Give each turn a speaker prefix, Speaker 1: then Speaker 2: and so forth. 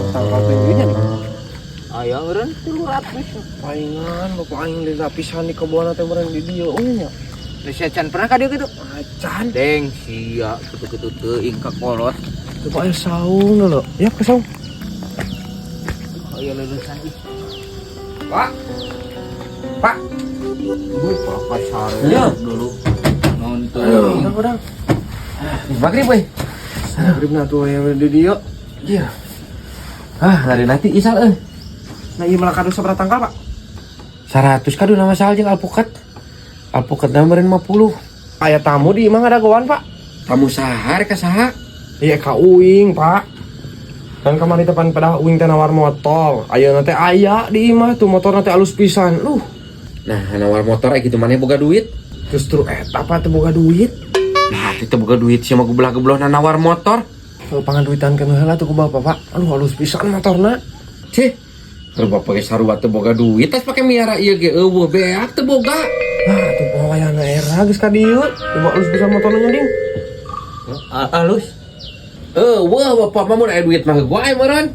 Speaker 1: Tanggal duitnya nih.
Speaker 2: Aya eureun 300.
Speaker 1: Palingan bapak aing di lapisan di kebun teh meureun di dieu nya.
Speaker 2: Geus can pernah ka dieu kitu?
Speaker 1: Acan.
Speaker 2: Deng sia kitu-kitu teuing ka kolot.
Speaker 1: Coba aya saung lho. Ya ke saung.
Speaker 2: Aya leulesan ih.
Speaker 1: Pak. Pak.
Speaker 2: Bapak sare
Speaker 1: Ya.
Speaker 2: dulu. Nonton.
Speaker 1: Udang.
Speaker 2: Maghrib we.
Speaker 1: Sagribna tuh yang di dieu.
Speaker 2: Iya. Lari nanti isal
Speaker 1: Nah ieu malah kado sabaraha tangkal, Pak?
Speaker 2: 100 kado nama sal jeung alpukat. Alpukat meureun 50.
Speaker 1: Aya tamu di imah ngadagoan, Pak.
Speaker 2: Tamu saha rek saha?
Speaker 1: Iya ka uing, Pak. Kan kemarin tepan pada uing teh nawar motor. Ayeuna teh aya di imah tuh motorna teh alus pisan.
Speaker 2: Nah, nawar motor kitu maneh boga duit.
Speaker 1: Justru eta Pak teh boga duit.
Speaker 2: Nah, kita boga duit sia mah geblah-geblohna nawar motor.
Speaker 1: Pangaduitan kan heula tuh ku Bapak, Pak. Alus pisan motorna.
Speaker 2: Cih. Kalau bapak ge sarua teu boga duit, tas pake miara ieu ge eueuh beak teu boga.
Speaker 1: Nah, tuh pawayana era geus ka dieu. Coba alus pisan motorna nya, Ding.
Speaker 2: Alus. Wah bapak mah mun aya duit mah gua aya meureun.